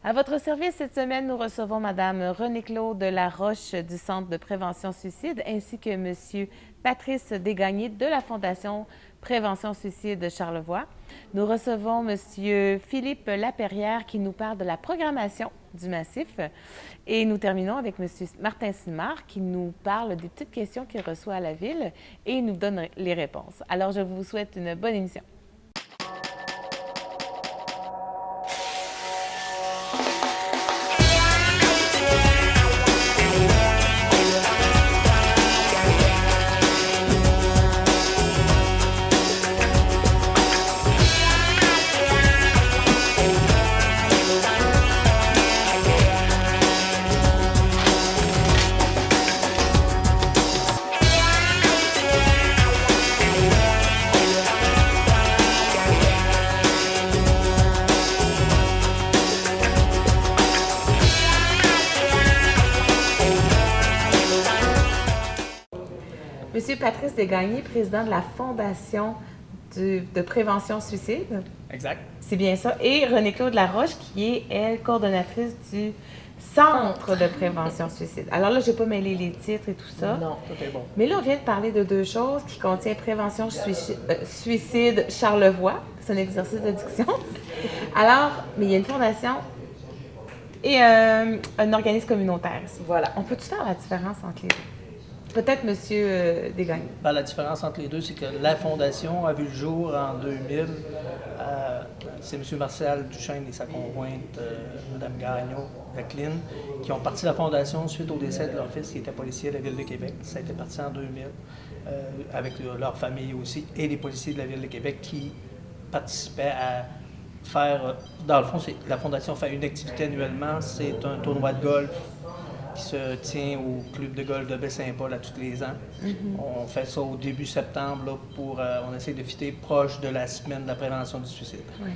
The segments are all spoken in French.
À votre service cette semaine, nous recevons Madame René-Claude Laroche du Centre de prévention suicide ainsi que Monsieur Patrice Desgagnés de la Fondation Prévention Suicide Charlevoix. Nous recevons Monsieur Philippe Laperrière qui nous parle de la programmation du massif et nous terminons avec Monsieur Martin Simard qui nous parle des petites questions qu'il reçoit à la ville et nous donne les réponses. Alors, je vous souhaite une bonne émission. Monsieur Patrice Desgagnés, président de la Fondation de prévention suicide. Exact. C'est bien ça. Et René-Claude Laroche, qui est, elle, coordonnatrice du Centre de prévention suicide. Alors là, je n'ai pas mêlé les titres et tout ça. Non, tout est bon. Mais là, on vient de parler de deux choses qui contiennent prévention suicide Charlevoix. C'est un exercice de diction. Alors, mais il y a une fondation et un organisme communautaire. Voilà. On peut-tu faire la différence entre les deux? Peut-être Monsieur Desgagnés. Ben, la différence entre les deux, c'est que la Fondation a vu le jour en 2000. C'est M. Martial Duchesne et sa conjointe, Mme Gagnon, Jacqueline, qui ont parti la Fondation suite au décès de leur fils qui était policier à la Ville de Québec. Ça a été parti en 2000, avec leur famille aussi, et les policiers de la Ville de Québec qui participaient à faire... Dans le fond, la Fondation fait une activité annuellement, c'est un tournoi de golf qui se tient au club de golf de Baie-Saint-Paul à tous les ans. On fait ça au début septembre là, on essaie de fitter proche de la semaine de la prévention du suicide. Oui.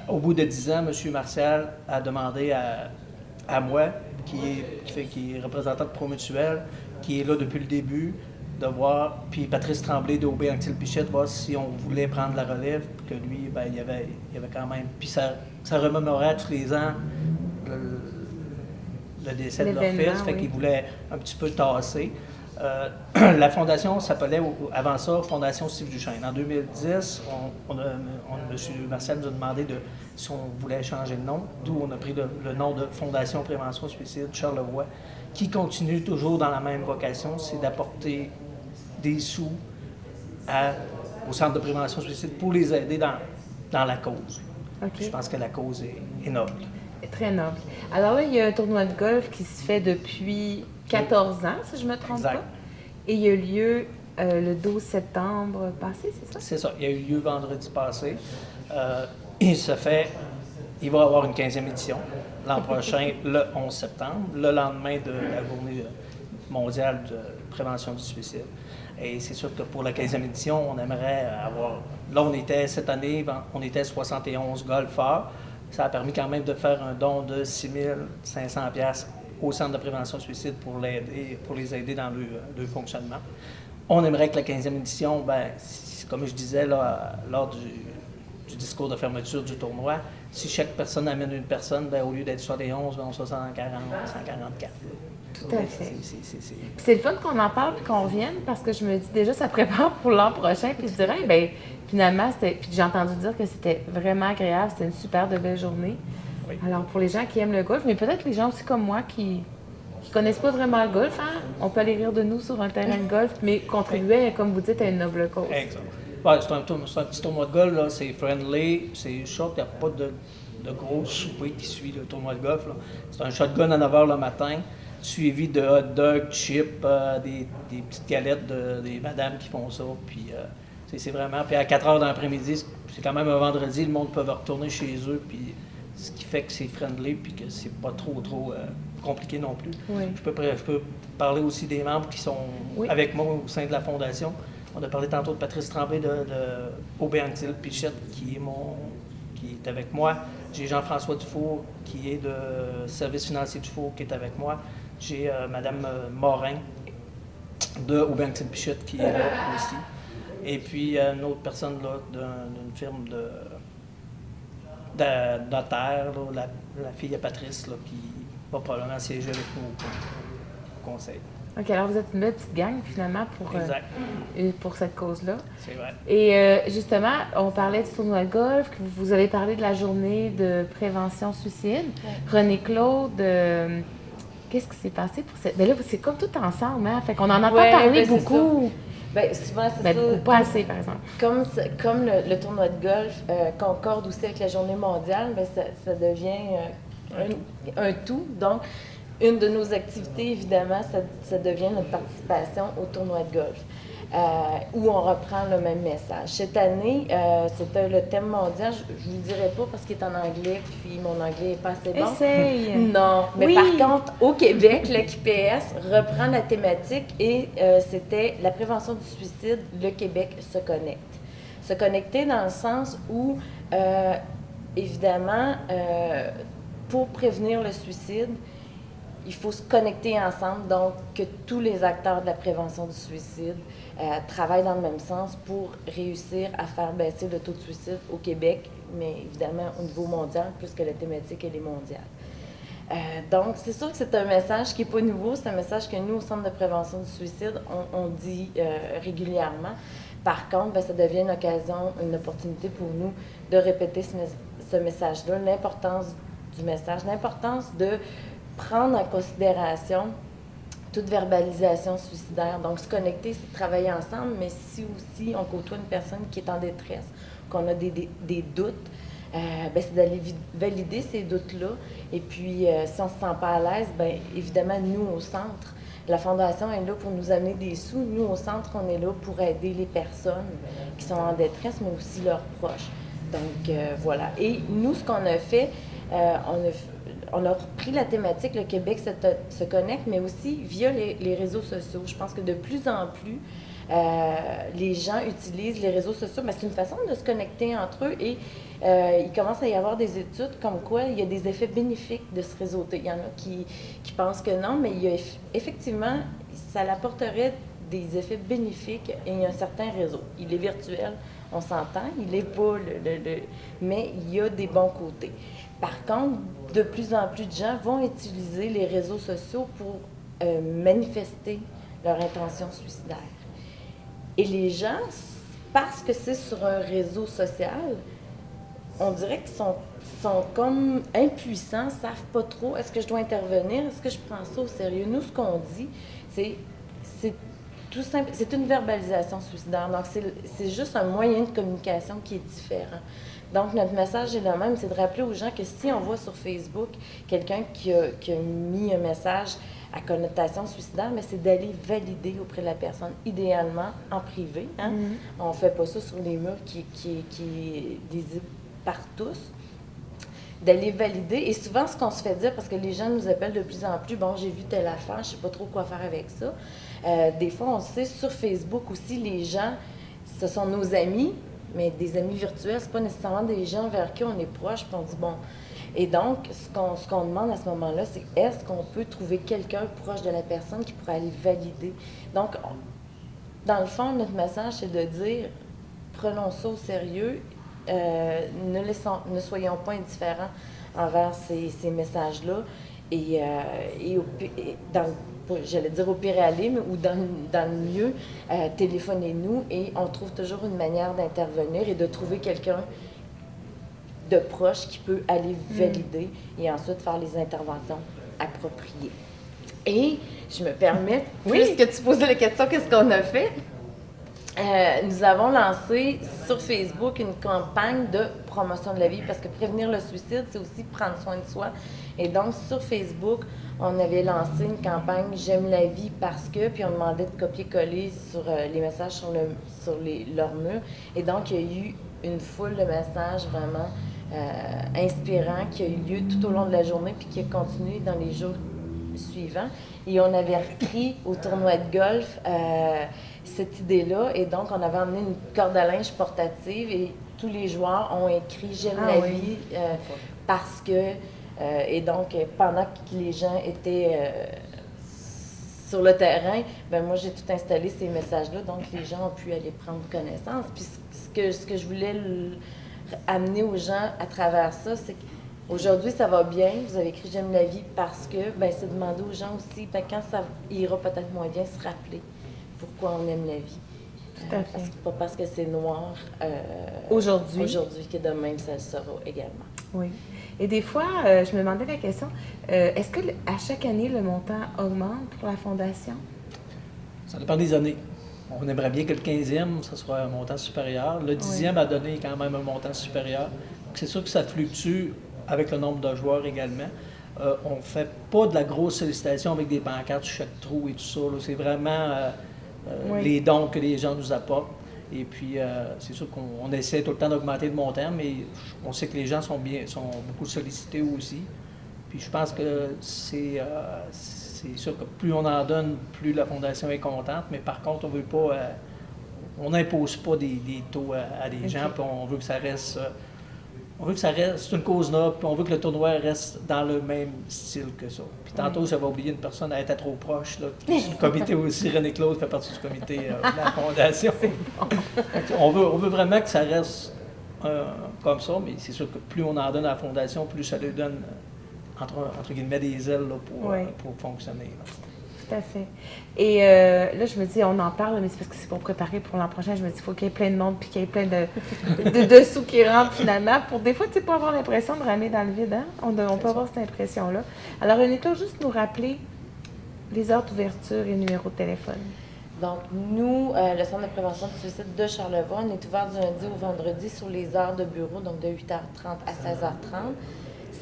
Au bout de 10 ans, M. Martial a demandé à moi, qui est représentant de Promutuel, qui est là depuis le début, de voir, puis Patrice Tremblay de Aubé-Anctil-Pichette, voir si on voulait prendre la relève, puis que lui, ben, il y avait quand même... Puis ça remémorait tous les ans le décès de leur fils, fait qu'ils voulaient un petit peu tasser. La fondation s'appelait, avant ça, Fondation Steve Duchesne. En 2010, M. Martial nous a demandé si on voulait changer de nom, d'où on a pris le nom de Fondation Prévention Suicide Charlevoix, qui continue toujours dans la même vocation, c'est d'apporter des sous au Centre de prévention suicide pour les aider dans la cause. Okay. Je pense que la cause est noble. Très noble. Alors là, il y a un tournoi de golf qui se fait depuis 14 ans, si je ne me trompe pas. Et il y a lieu le 12 septembre passé, c'est ça? C'est ça. Il y a eu lieu vendredi passé. Il va y avoir une 15e édition l'an prochain, le 11 septembre, le lendemain de la journée mondiale de prévention du suicide. Et c'est sûr que pour la 15e édition, on aimerait avoir... Là, cette année, on était 71 golfeurs. Ça a permis quand même de faire un don de 6 500 $ au Centre de prévention suicide pour les aider dans leur fonctionnement. On aimerait que la 15e édition, ben, comme je disais là, lors du discours de fermeture du tournoi, si chaque personne amène une personne, ben, au lieu d'être 71, ben, on soit 140, 144. Tout à fait. C'est le fun qu'on en parle et qu'on revienne parce que je me dis déjà, ça prépare pour l'an prochain. Puis je dirais, bien, finalement, puis j'ai entendu dire que c'était vraiment agréable, c'était une super de belle journée. Oui. Alors, pour les gens qui aiment le golf, mais peut-être les gens aussi comme moi qui connaissent pas vraiment le golf, hein? On peut aller rire de nous sur un terrain de golf, mais contribuer, comme vous dites, à une noble cause. Exact. Ouais, c'est un petit tournoi de golf, là, c'est friendly, c'est short, il n'y a pas de gros souper qui suit le tournoi de golf. C'est un shotgun à 9 h le matin, suivi de hot dogs, chips, des petites galettes des madames qui font ça. Puis c'est vraiment. Puis à 4 h de l'après-midi, c'est quand même un vendredi, le monde peut retourner chez eux. Puis ce qui fait que c'est friendly puis que c'est pas trop compliqué non plus. Oui. Je peux parler aussi des membres qui sont avec moi au sein de la Fondation. On a parlé tantôt de Patrice Tremblay de Aubé-Anctil-Pichette qui est avec moi. J'ai Jean-François Dufour qui est de Service financier Dufour qui est avec moi. J'ai Mme Morin de Aubé-Anctil-Pichette qui est là aussi. Et puis une autre personne là, d'une firme de notaire, là, la fille à Patrice, là, qui va probablement siéger avec nous au conseil. OK, alors vous êtes une belle petite gang, finalement, pour cette cause-là. C'est vrai. Et justement, on parlait du tournoi de golf, que vous avez parlé de la journée de prévention suicide. Ouais. René-Claude, qu'est-ce qui s'est passé pour cette... Ben là, c'est comme tout ensemble, hein? Fait qu'on en entend parler beaucoup. Bien, souvent, c'est ça. Beaucoup, pas assez, par exemple. Comme le tournoi de golf concorde aussi avec la journée mondiale, bien, ça devient un tout. Donc, une de nos activités, évidemment, ça devient notre participation au tournoi de golf, où on reprend le même message. Cette année, c'était le thème mondial. Je ne vous dirai pas parce qu'il est en anglais, puis mon anglais n'est pas assez bon. Essaye! Non, mais par contre, au Québec, l'EQPS reprend la thématique et c'était la prévention du suicide, le Québec se connecte. Se connecter dans le sens où, évidemment, pour prévenir le suicide, il faut se connecter ensemble, donc que tous les acteurs de la prévention du suicide travaillent dans le même sens pour réussir à faire baisser le taux de suicide au Québec, mais évidemment au niveau mondial, puisque la thématique, elle est mondiale. Donc, c'est sûr que c'est un message qui n'est pas nouveau, c'est un message que nous, au Centre de prévention du suicide, on dit régulièrement. Par contre, bien, ça devient une occasion, une opportunité pour nous de répéter ce message-là, l'importance du message, l'importance de prendre en considération toute verbalisation suicidaire. Donc, se connecter, c'est travailler ensemble, mais si aussi on côtoie une personne qui est en détresse, qu'on a des doutes, bien, c'est d'aller valider ces doutes-là. Et puis, si on ne se sent pas à l'aise, bien, évidemment, nous, au centre, la Fondation est là pour nous amener des sous. Nous, au centre, on est là pour aider les personnes qui sont en détresse, mais aussi leurs proches. Donc, voilà. Et nous, ce qu'on a fait, on a repris la thématique, le Québec se connecte, mais aussi via les réseaux sociaux. Je pense que de plus en plus, les gens utilisent les réseaux sociaux, mais c'est une façon de se connecter entre eux et il commence à y avoir des études comme quoi il y a des effets bénéfiques de se réseauter. Il y en a qui pensent que non, mais il y a effectivement, ça apporterait des effets bénéfiques et il y a un certain réseau. Il est virtuel, on s'entend, il n'est pas mais il y a des bons côtés. Par contre, de plus en plus de gens vont utiliser les réseaux sociaux pour manifester leur intention suicidaire. Et les gens, parce que c'est sur un réseau social, on dirait qu'ils sont comme impuissants, ne savent pas trop, est-ce que je dois intervenir, est-ce que je prends ça au sérieux? Nous, ce qu'on dit, c'est tout simple, c'est une verbalisation suicidaire. Donc, c'est juste un moyen de communication qui est différent. Donc, notre message est le même, c'est de rappeler aux gens que si on voit sur Facebook quelqu'un qui a mis un message à connotation suicidaire, mais c'est d'aller valider auprès de la personne, idéalement en privé. Hein? Mm-hmm. On ne fait pas ça sur les murs qui est lisible par tous. D'aller valider. Et souvent, ce qu'on se fait dire, parce que les gens nous appellent de plus en plus, bon, j'ai vu telle affaire, je ne sais pas trop quoi faire avec ça. Des fois, on sait, sur Facebook aussi, les gens, ce sont nos amis, mais des amis virtuels, ce n'est pas nécessairement des gens vers qui on est proche, puis on dit, bon. Et donc, ce qu'on demande à ce moment-là, c'est est-ce qu'on peut trouver quelqu'un proche de la personne qui pourrait aller valider? Donc, dans le fond, notre message, c'est de dire, prenons ça au sérieux, ne soyons pas indifférents envers ces messages-là, et j'allais dire au pire et aller, mais ou dans le mieux, téléphonez-nous et on trouve toujours une manière d'intervenir et de trouver quelqu'un de proche qui peut aller valider et ensuite faire les interventions appropriées. Et je me permets, puisque tu posais la question, qu'est-ce qu'on a fait? Nous avons lancé sur Facebook une campagne de promotion de la vie parce que prévenir le suicide, c'est aussi prendre soin de soi. Et donc, sur Facebook, on avait lancé une campagne « J'aime la vie parce que », puis on demandait de copier-coller sur les messages sur leurs murs. Et donc, il y a eu une foule de messages vraiment inspirants qui a eu lieu tout au long de la journée puis qui a continué dans les jours suivants. Et on avait repris au tournoi de golf cette idée-là. Et donc, on avait emmené une corde à linge portative et tous les joueurs ont écrit « J'aime la vie parce que… » et donc, pendant que les gens étaient sur le terrain, ben moi, j'ai tout installé ces messages-là. Donc, les gens ont pu aller prendre connaissance. Puis, ce que je voulais amener aux gens à travers ça, c'est que Aujourd'hui, ça va bien. Vous avez écrit J'aime la vie parce que c'est demander aux gens aussi, quand ça ira peut-être moins bien, se rappeler pourquoi on aime la vie. Pas parce que c'est noir aujourd'hui que demain, ça le sera également. Oui. Et des fois, je me demandais la question, est-ce que à chaque année, le montant augmente pour la Fondation? Ça dépend des années. On aimerait bien que le 15e, ça soit un montant supérieur. Le 10e a donné quand même un montant supérieur. C'est sûr que ça fluctue avec le nombre de joueurs également. On ne fait pas de la grosse sollicitation avec des pancartes sur chaque trou et tout ça. C'est vraiment les dons que les gens nous apportent. Et puis, c'est sûr qu'on essaie tout le temps d'augmenter le montant, mais on sait que les gens sont beaucoup sollicités aussi. Puis je pense que c'est sûr que plus on en donne, plus la Fondation est contente. Mais par contre, on n'impose pas des taux à des gens, puis on veut que ça reste... c'est une cause noble, puis on veut que le tournoi reste dans le même style que ça. Puis tantôt, j'avais oublié une personne, elle était trop proche. Là. Le comité aussi, René-Claude fait partie du comité de la Fondation. On veut vraiment que ça reste comme ça, mais c'est sûr que plus on en donne à la Fondation, plus ça lui donne, entre guillemets, des ailes là, pour fonctionner. Là. Tout à fait. Et là, je me dis, on en parle, mais c'est parce que c'est pour préparer pour l'an prochain. Je me dis, il faut qu'il y ait plein de monde puis qu'il y ait plein de sous qui rentrent finalement. Pour des fois, tu sais, pas avoir l'impression de ramer dans le vide. Hein? On peut avoir cette impression-là. Alors, René-Claude, juste nous rappeler les heures d'ouverture et le numéro de téléphone. Donc, nous, le Centre de prévention du suicide de Charlevoix, on est ouvert du lundi au vendredi sur les heures de bureau, donc de 8h30 à 16h30.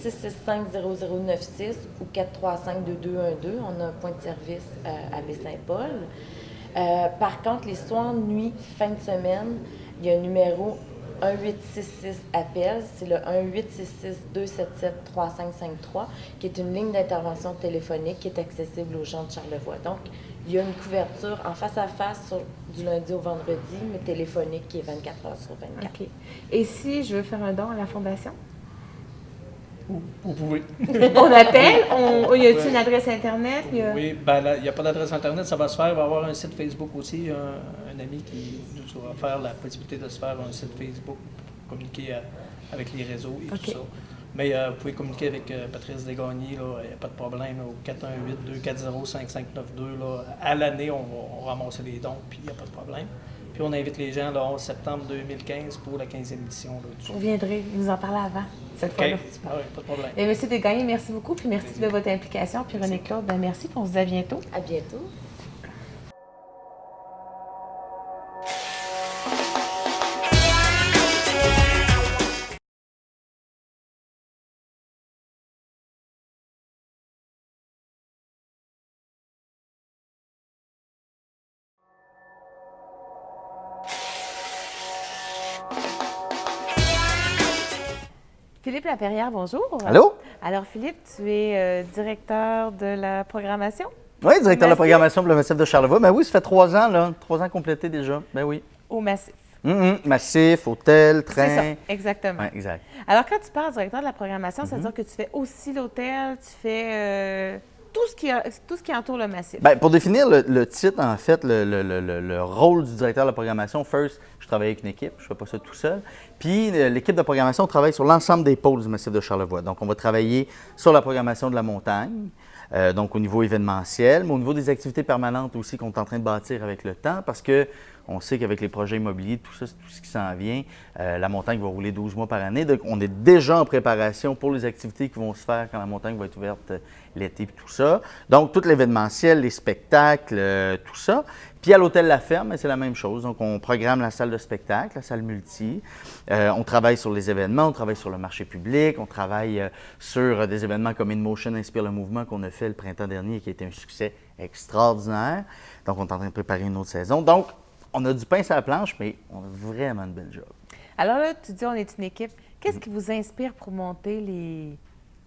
665-0096 ou 435-2212. On a un point de service à Baie-Saint-Paul. Par contre, les soirs, nuit, fin de semaine, il y a un numéro 1866-APPEL. C'est le 1866-277-3553, qui est une ligne d'intervention téléphonique qui est accessible aux gens de Charlevoix. Donc, il y a une couverture en face à face du lundi au vendredi, mais téléphonique qui est 24 heures sur 24. OK. Et si je veux faire un don à la Fondation? Vous pouvez. On appelle? Y a-t-il une adresse Internet? Oui, il n'y a pas d'adresse Internet, ça va se faire. Il va y avoir un site Facebook aussi. Un ami qui nous a offert la possibilité de se faire un site Facebook pour communiquer avec les réseaux et tout ça. Mais vous pouvez communiquer avec Patrice Desgagnés, il n'y a pas de problème. Au 418-240-5592, à l'année, on va ramasser les dons, puis il n'y a pas de problème. Puis on invite les gens le 11 septembre 2015 pour la 15e édition. Vous viendrez nous en parler avant, cette fois-là. Ah oui, pas de problème. Et M. Desgagnés, merci beaucoup, puis merci de votre implication. Puis René-Claude, merci, puis on se dit à bientôt. À bientôt. Philippe Laperrière, bonjour. Allô? Alors, Philippe, tu es directeur de la programmation? Oui, directeur de la programmation pour le Massif de Charlevoix. Ben oui, ça fait 3 ans, là. 3 ans complétés déjà. Ben oui. Au Massif. Massif, hôtel, train. C'est ça, exactement. Oui, exact. Alors, quand tu parles directeur de la programmation, ça veut dire que tu fais aussi l'hôtel, tu fais tout ce qui entoure le Massif. Bien, pour définir le titre, en fait, le rôle du directeur de la programmation, first, je travaille avec une équipe, je ne fais pas ça tout seul. Puis, l'équipe de programmation travaille sur l'ensemble des pôles du Massif de Charlevoix. Donc, on va travailler sur la programmation de la montagne, donc au niveau événementiel, mais au niveau des activités permanentes aussi qu'on est en train de bâtir avec le temps, parce que on sait qu'avec les projets immobiliers, tout ça, tout ce qui s'en vient, la montagne va rouler 12 mois par année. Donc, on est déjà en préparation pour les activités qui vont se faire quand la montagne va être ouverte l'été et tout ça. Donc, tout l'événementiel, les spectacles, tout ça. Puis à l'Hôtel La Ferme, c'est la même chose. Donc, on programme la salle de spectacle, la salle multi. On travaille sur les événements, on travaille sur le marché public, on travaille sur des événements comme InMotion Inspire le mouvement qu'on a fait le printemps dernier qui a été un succès extraordinaire. Donc, on est en train de préparer une autre saison. Donc, on a du pain sur la planche, mais on a vraiment une belle job. Alors là, tu dis on est une équipe. Qu'est-ce qui vous inspire pour monter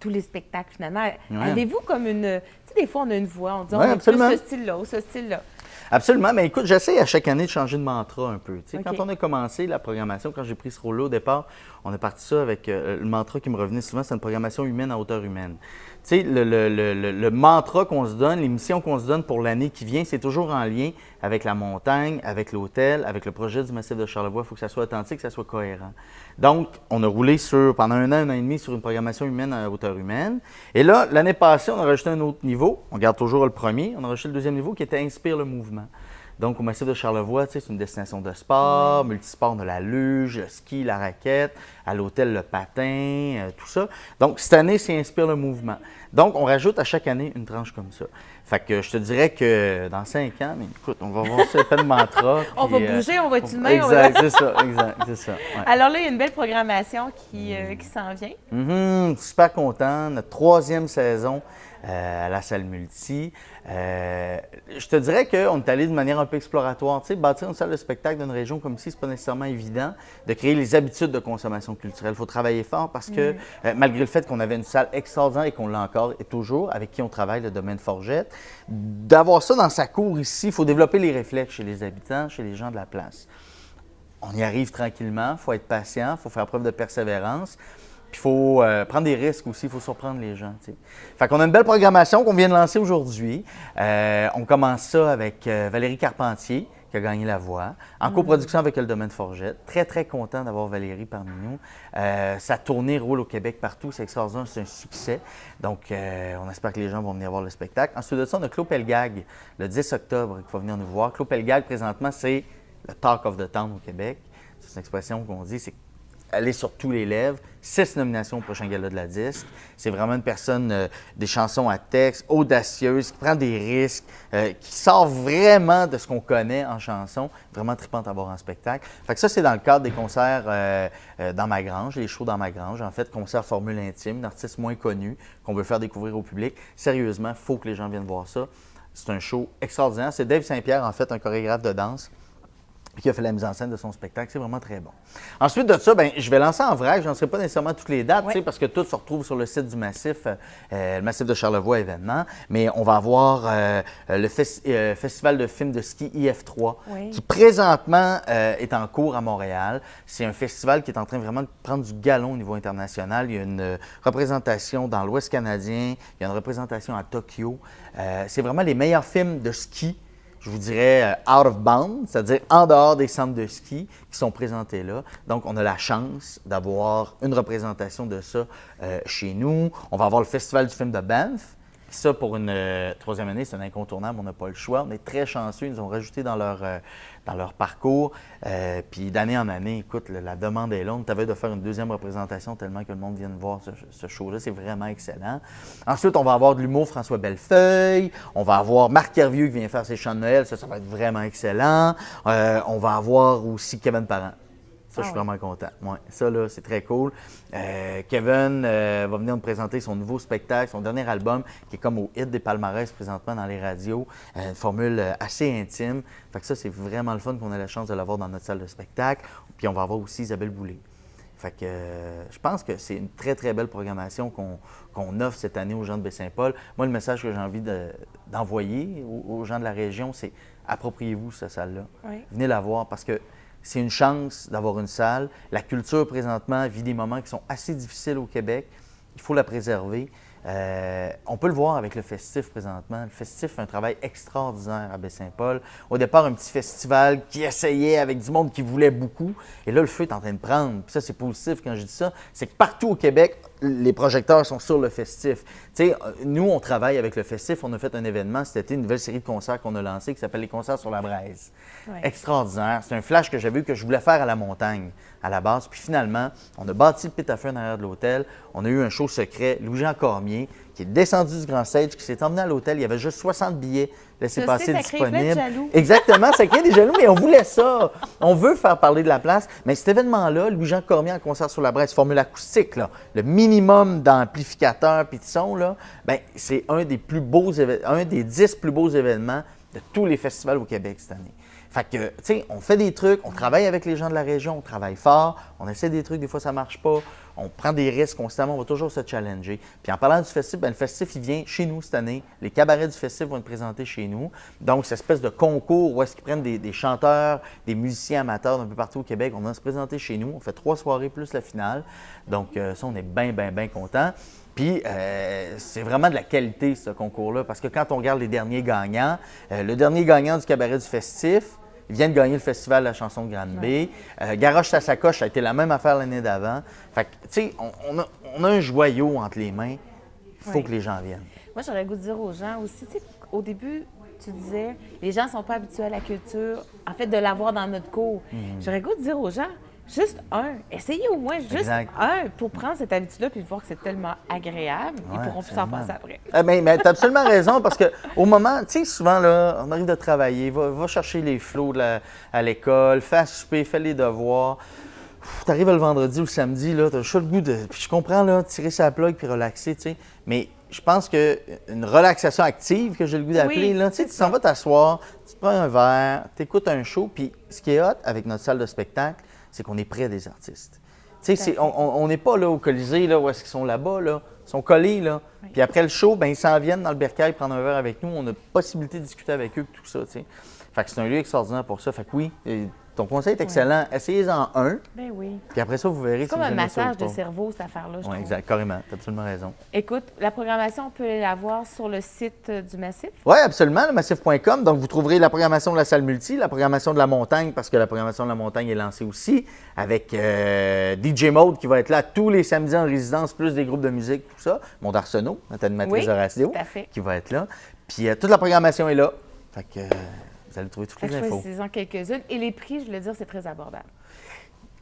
tous les spectacles, finalement? Ouais. Avez-vous comme une... Tu sais, des fois, on a une voix, on dit on Ouais, est absolument. plus ce style-là ou ce style-là. Absolument. Mais écoute, j'essaie à chaque année de changer de mantra un peu. Tu sais, OK. Quand on a commencé la programmation, quand j'ai pris ce rôle-là au départ, on a parti ça avec le mantra qui me revenait souvent, c'est une programmation humaine à hauteur humaine. Tu sais, le mantra qu'on se donne, les missions qu'on se donne pour l'année qui vient, c'est toujours en lien avec la montagne, avec l'hôtel, avec le projet du Massif de Charlevoix. Il faut que ça soit authentique, que ça soit cohérent. Donc, on a roulé pendant un an et demi sur une programmation humaine à hauteur humaine. Et là, l'année passée, on a rajouté un autre niveau. On garde toujours le premier. On a rajouté le deuxième niveau qui était Inspire le mouvement. Donc, au Massif de Charlevoix, c'est une destination de sport, multisport, on a la luge, le ski, la raquette, à l'hôtel, le patin, tout ça. Donc, cette année, c'est Inspire le mouvement. Donc, on rajoute à chaque année une tranche comme ça. Fait que je te dirais que dans 5 ans, mais écoute, on va voir ça, fait de mantra. On va bouger, on va être humain. Exact, c'est ça, c'est ça. Ouais. Alors là, il y a une belle programmation qui s'en vient. Super content. Notre 3e saison à la salle multi. Je te dirais qu'on est allé de manière un peu exploratoire. Tu sais, bâtir une salle de spectacle d'une région comme ici, c'est pas nécessairement évident de créer les habitudes de consommation culturelle. Il faut travailler fort parce que, malgré le fait qu'on avait une salle extraordinaire et qu'on l'a encore et toujours, avec qui on travaille, le domaine Forgette, d'avoir ça dans sa cour ici, il faut développer les réflexes chez les habitants, chez les gens de la place. On y arrive tranquillement, il faut être patient, il faut faire preuve de persévérance. Puis il faut prendre des risques aussi, il faut surprendre les gens. T'sais. Fait qu'on a une belle programmation qu'on vient de lancer aujourd'hui. On commence ça avec Valérie Carpentier, qui a gagné la voix, en coproduction avec le domaine Forgette. Très, très content d'avoir Valérie parmi nous. Sa tournée roule au Québec partout, c'est extraordinaire, c'est un succès. Donc, on espère que les gens vont venir voir le spectacle. Ensuite de ça, on a Claude Pelgag, le 10 octobre, qui va venir nous voir. Claude Pelgag, présentement, c'est le Talk of the Town au Québec. C'est une expression qu'on dit, c'est elle est sur tous les lèvres. 6 nominations au prochain gala de la disque. C'est vraiment une personne des chansons à texte, audacieuse, qui prend des risques, qui sort vraiment de ce qu'on connaît en chanson. Vraiment tripante à voir en spectacle. Fait que ça, c'est dans le cadre des concerts dans ma grange, les shows dans ma grange. En fait, concert formule intime, d'artistes moins connus qu'on veut faire découvrir au public. Sérieusement, il faut que les gens viennent voir ça. C'est un show extraordinaire. C'est Dave Saint-Pierre, en fait, un chorégraphe de danse, qui a fait la mise en scène de son spectacle. C'est vraiment très bon. Ensuite de ça, bien, je vais lancer en vrac. Je n'en sais pas nécessairement toutes les dates, parce que tout se retrouve sur le site du Massif, le Massif de Charlevoix événement. Mais on va avoir le Festival de films de ski IF3, qui présentement est en cours à Montréal. C'est un festival qui est en train vraiment de prendre du galon au niveau international. Il y a une représentation dans l'Ouest canadien, il y a une représentation à Tokyo. C'est vraiment les meilleurs films de ski, je vous dirais, out of bounds, c'est-à-dire en dehors des centres de ski qui sont présentés là. Donc, on a la chance d'avoir une représentation de ça chez nous. On va avoir le Festival du film de Banff. Ça, pour une 3e année, c'est un incontournable, on n'a pas le choix. On est très chanceux, ils nous ont rajouté dans leur parcours. Puis d'année en année, écoute, la demande est longue. Tu avais de faire une 2e représentation tellement que le monde vienne voir ce show-là. C'est vraiment excellent. Ensuite, on va avoir de l'humour François Bellefeuille. On va avoir Marc Hervieux qui vient faire ses chants de Noël. Ça va être vraiment excellent. On va avoir aussi Kevin Parent. Ça, je suis vraiment content. Ouais, ça, là, c'est très cool. Kevin va venir nous présenter son nouveau spectacle, son dernier album, qui est comme au hit des palmarès présentement dans les radios. Une formule assez intime. Fait que ça, c'est vraiment le fun qu'on a la chance de l'avoir dans notre salle de spectacle. Puis on va avoir aussi Isabelle Boulay. Fait que je pense que c'est une très, très belle programmation qu'on offre cette année aux gens de Baie-Saint-Paul. Moi, le message que j'ai envie d'envoyer aux gens de la région, c'est appropriez-vous cette salle-là. Oui. Venez la voir parce que c'est une chance d'avoir une salle. La culture, présentement, vit des moments qui sont assez difficiles au Québec. Il faut la préserver. On peut le voir avec le Festif présentement. Le Festif fait un travail extraordinaire à Baie-Saint-Paul. Au départ, un petit festival qui essayait avec du monde qui voulait beaucoup. Et là, le feu est en train de prendre. Puis ça, c'est positif quand je dis ça. C'est que partout au Québec, les projecteurs sont sur le Festif. Tu sais, nous, on travaille avec le Festif. On a fait un événement cet été, une nouvelle série de concerts qu'on a lancée qui s'appelle les concerts sur la braise. Ouais. Extraordinaire. C'est un flash que j'avais eu que je voulais faire à la montagne, à la base. Puis finalement, on a bâti le pit à feu en arrière de l'hôtel. On a eu un show secret, Louis-Jean Cormier, qui est descendu du grand stage, qui s'est emmené à l'hôtel. Il y avait juste 60 billets laissés-passer disponibles. Exactement, ça crée des jaloux, mais on voulait ça. On veut faire parler de la place. Mais cet événement-là, Louis-Jean Cormier en concert sur la braise, formule acoustique, là, le minimum d'amplificateurs puis de son, là, ben, c'est un des 10 plus beaux événements de tous les festivals au Québec cette année. Fait que, tu sais, on fait des trucs, on travaille avec les gens de la région, on travaille fort, on essaie des trucs, des fois ça marche pas, on prend des risques constamment, on va toujours se challenger. Puis en parlant du festival, ben, le festival, il vient chez nous cette année. Les cabarets du festival vont être présentés chez nous. Donc, cette espèce de concours où est-ce qu'ils prennent des chanteurs, des musiciens amateurs d'un peu partout au Québec, on va se présenter chez nous. On fait 3 soirées plus la finale. Donc, ça, on est bien, bien, bien contents. Puis c'est vraiment de la qualité, ce concours-là, parce que quand on regarde les derniers gagnants, le dernier gagnant du cabaret du festif, il vient de gagner le festival de la chanson de Grande-Bay. Garoche ta sacoche, ça a été la même affaire l'année d'avant. Fait que, tu sais, on a un joyau entre les mains. Il faut que les gens viennent. Moi, j'aurais le goût de dire aux gens aussi, tu sais, au début, tu disais, les gens ne sont pas habitués à la culture, en fait, de l'avoir dans notre cours. J'aurais le goût de dire aux gens, juste essayez au moins juste un pour prendre cette habitude-là puis voir que c'est tellement agréable, ils pourront plus s'en passer après. Mais tu as absolument raison, parce qu'au moment, tu sais, souvent, là, on arrive de travailler, va chercher les flots à l'école, fais à souper, fais les devoirs. Tu arrives le vendredi ou le samedi, tu as juste le goût de. Puis je comprends, là, tirer sa plug puis relaxer, tu sais. Mais je pense qu'une relaxation active, que j'ai le goût d'appeler, là, tu sais, tu s'en vas t'asseoir, tu te prends un verre, tu écoutes un show, puis ce qui est hot avec notre salle de spectacle, c'est qu'on est près des artistes. Tu sais, on n'est pas là au Colisée, là, où est-ce qu'ils sont là-bas, là. Ils sont collés, là. Oui. Puis après le show, ben ils s'en viennent dans le bercail prendre un verre avec nous. On a possibilité de discuter avec eux, tout ça, tu sais. Fait que c'est un lieu extraordinaire pour ça. Fait que oui, ton conseil est excellent. Essayez-en un. Ben oui. Puis après ça, vous verrez c'est si vous comme un aimez ça massage ou pas. de cerveau, cette affaire-là, je trouve. Exact, carrément. Tu as absolument raison. Écoute, la programmation, on peut la voir sur le site du Massif? Oui, absolument, le massif.com. Donc, vous trouverez la programmation de la salle multi, la programmation de la montagne, parce que la programmation de la montagne est lancée aussi, avec DJ Mode qui va être là tous les samedis en résidence, plus des groupes de musique, tout ça. Maud Arsenault, notre animatrice de radio, qui va être là. Puis toute la programmation est là. Fait que vous allez trouver toutes les infos. Choisissez-en quelques-unes. Et les prix, je voulais dire, c'est très abordable.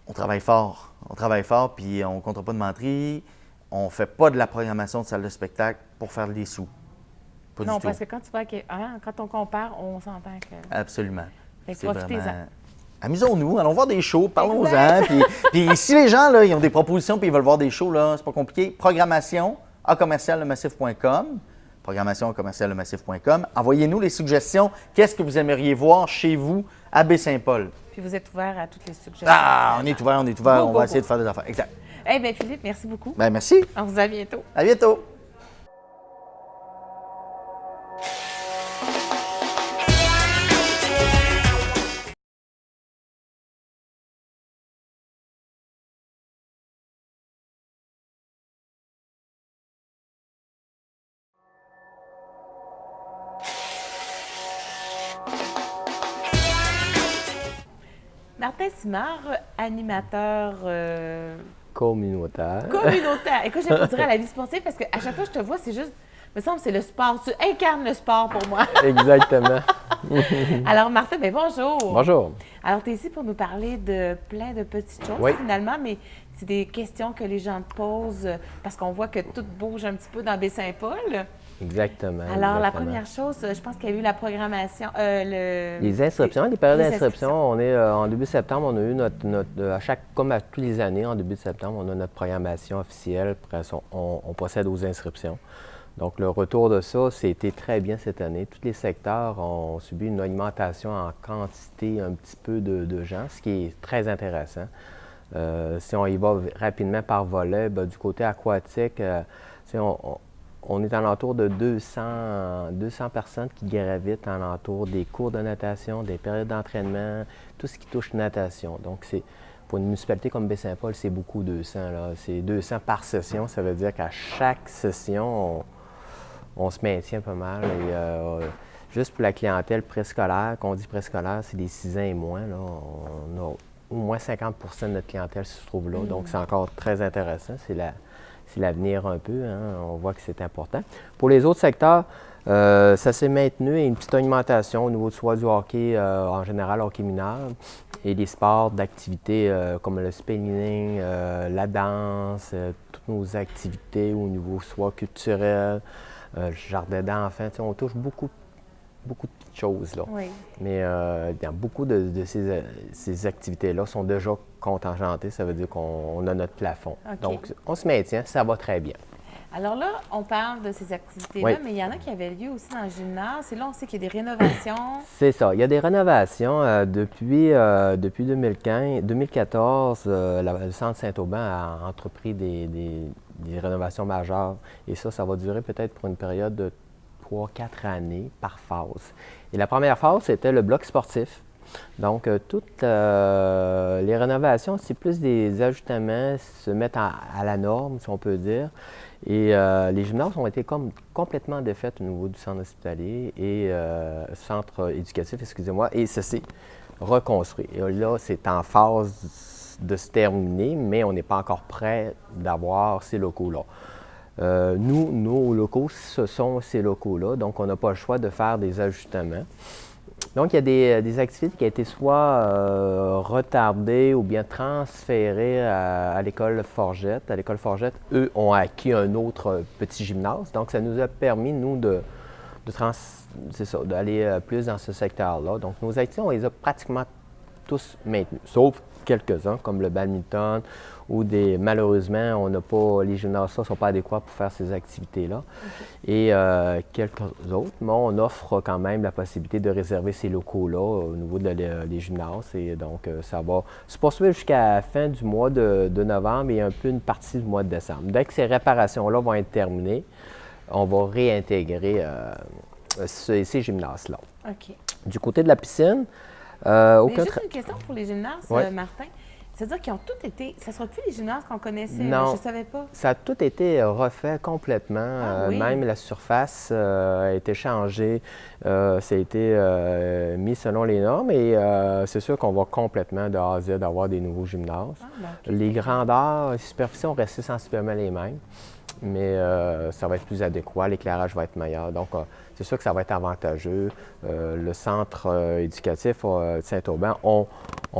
On travaille fort. On travaille fort, puis on ne comptera pas de menterie. On ne fait pas de la programmation de salle de spectacle pour faire des sous. Pas du tout. Non, parce que quand tu vois quand on compare, on s'entend que. Absolument. Fait que profitez-en. Vraiment... Amusons-nous, allons voir des shows, parlons-en. Puis si les gens, là, ils ont des propositions puis ils veulent voir des shows, là, c'est pas compliqué. Programmation à commercialemassif.com. Programmation à commercialemassif.com. Envoyez-nous les suggestions. Qu'est-ce que vous aimeriez voir chez vous à Baie-Saint-Paul? Puis vous êtes ouvert à toutes les suggestions. Ah, on est ouvert, on est ouvert. On va essayer de faire des affaires. Exact. Eh bien, Philippe, merci beaucoup. Bien, merci. On se dit à bientôt. À bientôt. Martin Simard, animateur communautaire. Écoute, je vais te dire à la vie sportive parce qu'à chaque fois que je te vois, c'est juste, me semble, c'est le sport. Tu incarnes le sport pour moi. Exactement. Alors, Martin, bien bonjour. Bonjour. Alors, tu es ici pour nous parler de plein de petites choses, finalement, mais c'est des questions que les gens te posent parce qu'on voit que tout bouge un petit peu dans Baie-Saint-Paul. Exactement. Alors, la première chose, je pense qu'il y a eu la programmation, les inscriptions, les périodes d'inscription. On est en début septembre, on a eu comme à tous les années, en début de septembre, on a notre programmation officielle. Après ça, on procède aux inscriptions. Donc, le retour de ça, c'était très bien cette année. Tous les secteurs ont subi une augmentation en quantité un petit peu de gens, ce qui est très intéressant. Si on y va rapidement par volet, du côté aquatique, on est alentour de 200 personnes qui gravitent alentour des cours de natation, des périodes d'entraînement, tout ce qui touche natation. Donc, pour une municipalité comme Baie-Saint-Paul, c'est beaucoup 200. C'est 200 par session. Ça veut dire qu'à chaque session, on se maintient pas mal. Et, juste pour la clientèle préscolaire, quand on dit préscolaire, c'est des 6 ans et moins. Là, on a au moins 50 de notre clientèle se trouve là. Donc, c'est encore très intéressant. C'est l'avenir un peu, hein? On voit que c'est important. Pour les autres secteurs, ça s'est maintenu et une petite augmentation au niveau soit du hockey, en général hockey mineur, et des sports d'activité comme le spinning, la danse, toutes nos activités au niveau soit culturel, jardin d'enfants. On touche beaucoup de petites choses, là. Oui. Mais beaucoup de ces activités-là sont déjà contingentées. Ça veut dire qu'on a notre plafond. Okay. Donc, on se maintient, ça va très bien. Alors là, on parle de ces activités-là, mais il y en a qui avaient lieu aussi dans le gymnase. Et là, on sait qu'il y a des rénovations. C'est ça. Il y a des rénovations. Depuis 2014, le Centre Saint-Auban a entrepris des rénovations majeures. Et ça va durer peut-être pour une période de 3-4 années par phase. Et la première phase, c'était le bloc sportif. Donc, toutes les rénovations, c'est plus des ajustements, se mettre à la norme, si on peut dire. Et les gymnases ont été complètement défaites au niveau du centre hospitalier et centre éducatif, excusez-moi, et ceci reconstruit. Et là, c'est en phase de se terminer, mais on n'est pas encore prêt d'avoir ces locaux-là. Nous, nos locaux, ce sont ces locaux-là, donc on n'a pas le choix de faire des ajustements. Donc, il y a des activités qui ont été soit retardées ou bien transférées à l'école Forgette. À l'école Forgette, eux ont acquis un autre petit gymnase. Donc, ça nous a permis, nous, d'aller plus dans ce secteur-là. Donc, nos activités, on les a pratiquement tous maintenus, sauf quelques-uns, comme le badminton, ou malheureusement, on n'a pas, les gymnases ne sont pas adéquats pour faire ces activités-là. Okay. Et quelques autres, mais on offre quand même la possibilité de réserver ces locaux-là au niveau des gymnases. Et donc, ça va se poursuivre jusqu'à la fin du mois de novembre et un peu une partie du mois de décembre. Dès que ces réparations-là vont être terminées, on va réintégrer ces gymnases-là. OK. Du côté de la piscine, juste une question pour les gymnases, Martin. C'est-à-dire qu'ils ont tous été... Ça ne sera plus les gymnases qu'on connaissait, non, je ne savais pas. Ça a tout été refait complètement. Oui. Même la surface a été changée. Ça a été mis selon les normes et c'est sûr qu'on va complètement de A à Z avoir des nouveaux gymnases. Les grandeurs, les superficies ont resté sensiblement les mêmes, mais ça va être plus adéquat, l'éclairage va être meilleur. Donc, c'est sûr que ça va être avantageux. Le centre éducatif de Saint-Auban, on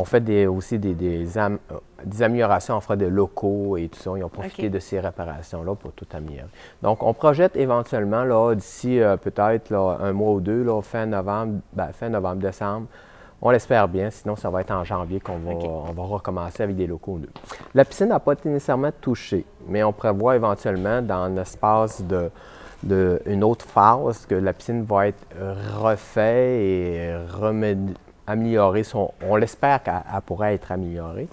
fait aussi des améliorations en frais de locaux et tout ça. Ils ont profité de ces réparations-là pour tout améliorer. Donc, on projette éventuellement, là, d'ici peut-être un mois ou deux, là, fin novembre, décembre. On l'espère bien, sinon ça va être en janvier qu'on va recommencer avec des locaux neufs. La piscine n'a pas été nécessairement touchée, mais on prévoit éventuellement dans l'espace une autre phase que la piscine va être refaite et améliorée. On l'espère qu'elle pourrait être améliorée.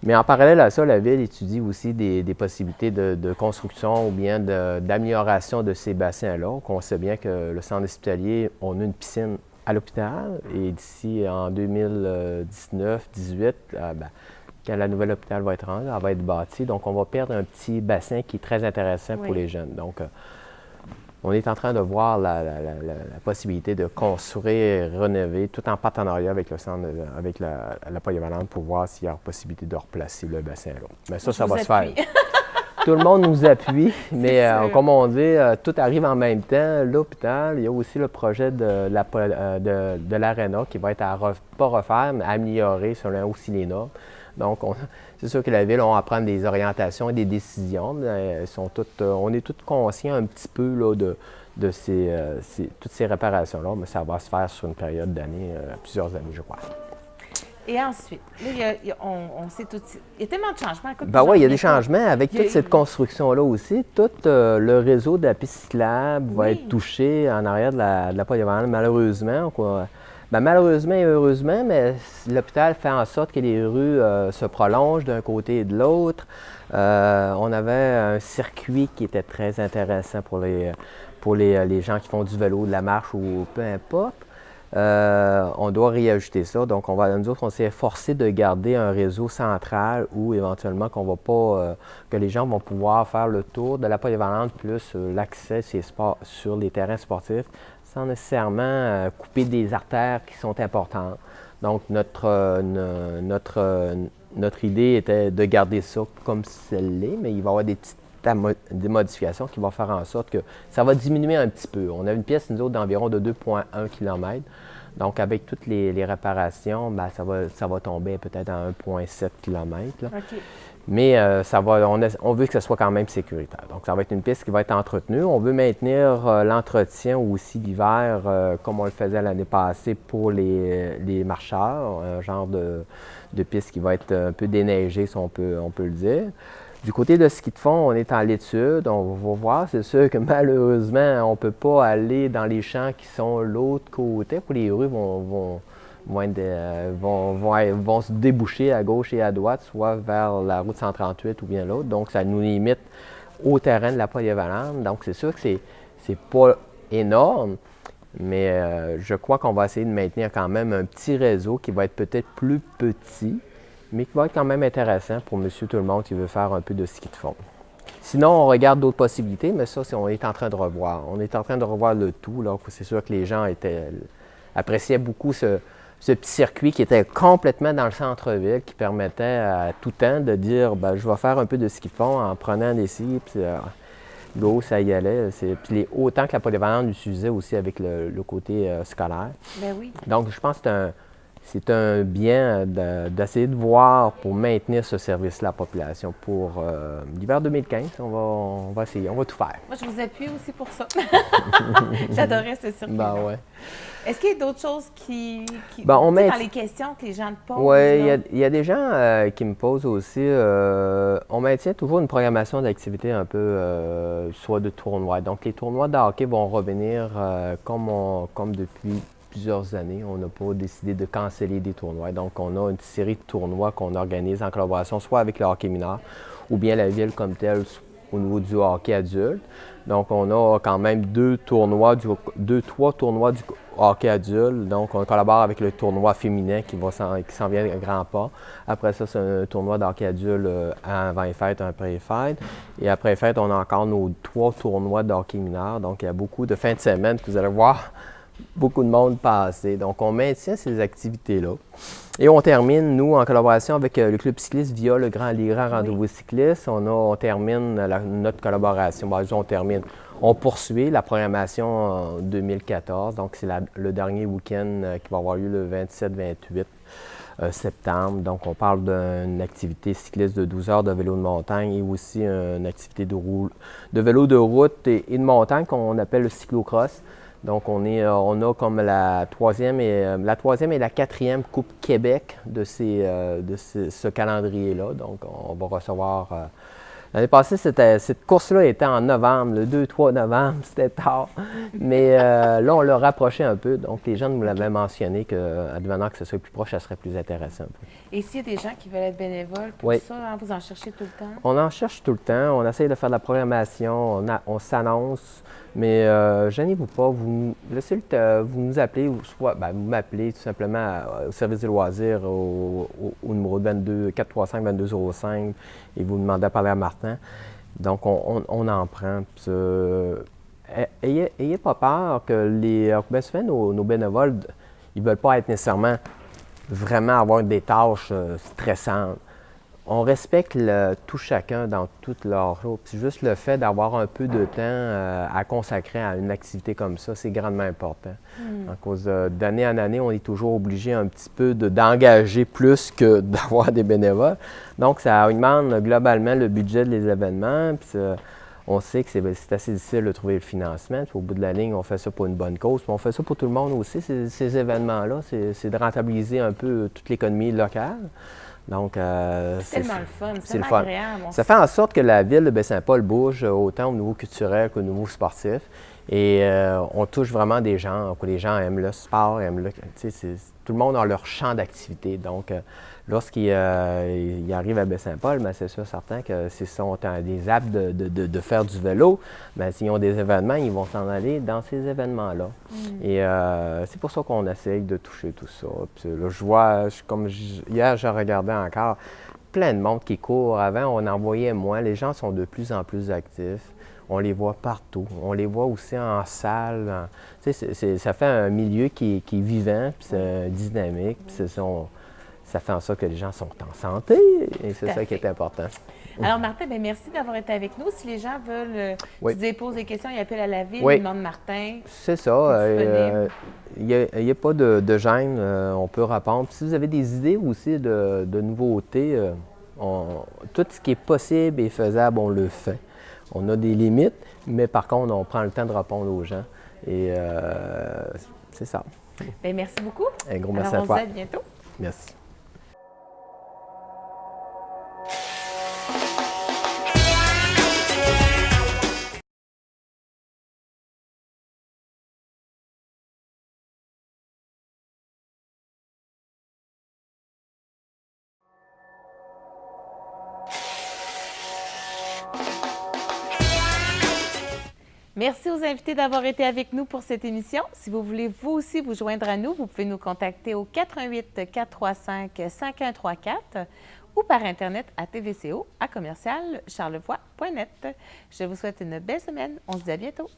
Mais en parallèle à ça, la Ville étudie aussi des possibilités de construction ou bien d'amélioration de ces bassins-là. On sait bien que le centre hospitalier, on a une piscine à l'hôpital et d'ici en 2019-18, quand la nouvelle hôpital va être rendue, elle va être bâtie. Donc, on va perdre un petit bassin qui est très intéressant pour les jeunes. Donc, on est en train de voir la possibilité de construire et rénover tout en partenariat avec le centre, avec la polyvalente pour voir s'il y a possibilité de replacer le bassin-là. Mais ça va se faire. Tout le monde nous appuie, mais comme on dit, tout arrive en même temps. L'hôpital, il y a aussi le projet de l'aréna qui va être pas refaire, mais améliorer selon aussi les normes. Donc, c'est sûr que la Ville, on va prendre des orientations et des décisions. On est tous conscients un petit peu là, de toutes ces réparations-là, mais ça va se faire sur une période d'années, plusieurs années, je crois. Et ensuite, là, on sait tout. Il y a tellement de changements. Oui, il y a des changements avec toute cette construction-là aussi. Tout le réseau de la piste cyclable va être touché en arrière de la polyvalente, malheureusement. Malheureusement et heureusement, mais l'hôpital fait en sorte que les rues se prolongent d'un côté et de l'autre. On avait un circuit qui était très intéressant pour les gens qui font du vélo, de la marche ou peu importe. On doit réajuster ça. Donc, nous autres, on s'est efforcé de garder un réseau central où éventuellement que les gens vont pouvoir faire le tour de la polyvalente plus l'accès sur les terrains sportifs sans nécessairement couper des artères qui sont importantes. Donc, notre idée était de garder ça comme celle-là, mais il va y avoir des modifications qui vont faire en sorte que ça va diminuer un petit peu. On a une pièce, nous autres, d'environ de 2,1 km. Donc, avec toutes les réparations, ça va tomber peut-être à 1,7 km. Okay. Mais on veut que ce soit quand même sécuritaire. Donc, ça va être une piste qui va être entretenue. On veut maintenir l'entretien aussi l'hiver, comme on le faisait l'année passée pour les marcheurs, un genre de piste qui va être un peu déneigée, si on peut le dire. Du côté de ski de fond, on est en l'étude, on va voir. C'est sûr que malheureusement, on ne peut pas aller dans les champs qui sont l'autre côté, où les rues vont se déboucher à gauche et à droite, soit vers la route 138 ou bien l'autre. Donc, ça nous limite au terrain de la polyvalente. Donc, c'est sûr que c'est pas énorme. Mais je crois qu'on va essayer de maintenir quand même un petit réseau qui va être peut-être plus petit, mais qui va être quand même intéressant pour monsieur tout le monde qui veut faire un peu de ski de fond. Sinon, on regarde d'autres possibilités, mais ça, on est en train de revoir. On est en train de revoir le tout. C'est sûr que les gens appréciaient beaucoup ce petit circuit qui était complètement dans le centre-ville, qui permettait à tout temps de dire ben, je vais faire un peu de ski de fond en prenant des skis, puis go, ça y allait. Puis autant que la polyvalente l'utilisait aussi avec le côté scolaire. Ben oui. Donc, je pense que c'est un bien d'essayer de voir pour maintenir ce service-là à la population. Pour l'hiver 2015, on va essayer, on va tout faire. Moi, je vous appuie aussi pour ça. J'adorais ce circuit. Ben ouais. Est-ce qu'il y a d'autres choses qui ben, dans les questions que les gens te posent? Oui, il y a des gens qui me posent aussi. On maintient toujours une programmation d'activités un peu, soit de tournois. Donc, les tournois de hockey vont revenir comme depuis plusieurs années. On n'a pas décidé de canceller des tournois. Donc, on a une série de tournois qu'on organise en collaboration soit avec le hockey mineur ou bien la ville comme telle au niveau du hockey adulte. Donc, on a quand même trois tournois du hockey adulte. Donc, on collabore avec le tournoi féminin qui s'en vient à grands pas. Après ça, c'est un tournoi de hockey adulte avant les fêtes, après les fêtes. Et après les fêtes, on a encore nos 3 tournois de hockey mineur. Donc, il y a beaucoup de fins de semaine que vous allez voir beaucoup de monde passer. Donc, on maintient ces activités-là. Et on termine, nous, en collaboration avec le Club cycliste via les grands rendez-vous cyclistes. On termine notre collaboration. On poursuit la programmation en 2014. Donc, c'est le dernier week-end qui va avoir lieu le 27-28 septembre. Donc, on parle d'une activité cycliste de 12 heures de vélo de montagne et aussi une activité de vélo de route et de montagne qu'on appelle le cyclocross. Donc, on a comme la troisième et la quatrième Coupe Québec de ce calendrier-là. Donc, on va recevoir... L'année passée, cette course-là était en novembre, le 2-3 novembre, c'était tard. Mais là, on l'a rapproché un peu. Donc, les gens nous l'avaient mentionné qu'advenant que ce soit plus proche, ça serait plus intéressant un peu. Et s'il y a des gens qui veulent être bénévoles pour ça, hein, vous en cherchez tout le temps? On en cherche tout le temps. On essaye de faire de la programmation. On s'annonce. Mais gênez-vous pas, vous nous appelez, ou soit vous m'appelez tout simplement au service des loisirs au numéro 435-2205 et vous demandez à parler à Martin. Donc, on en prend. Ayez pas peur que bien souvent, nos bénévoles, ils ne veulent pas être nécessairement vraiment avoir des tâches stressantes. On respecte tout chacun dans toute leur jour. Puis juste le fait d'avoir un peu de temps à consacrer à une activité comme ça, c'est grandement important. À cause d'année en année, on est toujours obligé un petit peu d'engager plus que d'avoir des bénévoles. Donc, ça augmente globalement le budget des événements. Puis on sait que c'est assez difficile de trouver le financement. Puis au bout de la ligne, on fait ça pour une bonne cause. Puis on fait ça pour tout le monde aussi, ces événements-là. C'est de rentabiliser un peu toute l'économie locale. Donc, c'est tellement le fun, c'est tellement agréable. Ça fait en sorte que la ville de Baie-Saint-Paul bouge autant au niveau culturel qu'au niveau sportif. Et on touche vraiment des gens, que les gens aiment le sport, tout le monde a leur champ d'activité. Donc, lorsqu'ils arrivent à Baie-Saint-Paul, c'est sûr certain que s'ils sont des aptes de faire du vélo, s'ils ont des événements, ils vont s'en aller dans ces événements-là. Et c'est pour ça qu'on essaye de toucher tout ça. Puis, là, je vois, hier, je regardais encore plein de monde qui court. Avant, on en voyait moins. Les gens sont de plus en plus actifs. On les voit partout. On les voit aussi en salle. Ça fait un milieu qui est vivant, puis c'est dynamique. Puis ça fait en sorte que les gens sont en santé. Et c'est ça qui est important. Alors, Martin, merci d'avoir été avec nous. Si les gens veulent se posent des questions, ils appellent à la ville, ils demandent Martin. C'est ça. Il n'y a pas de gêne. On peut répondre. Puis si vous avez des idées aussi de nouveautés, tout ce qui est possible et faisable, on le fait. On a des limites, mais par contre, on prend le temps de répondre aux gens. Et c'est ça. Merci beaucoup. Un gros merci à toi. On se dit à bientôt. Merci. Merci aux invités d'avoir été avec nous pour cette émission. Si vous voulez vous aussi vous joindre à nous, vous pouvez nous contacter au 88 435 5134 ou par Internet à tvco@charlevoix.net. Je vous souhaite une belle semaine. On se dit à bientôt.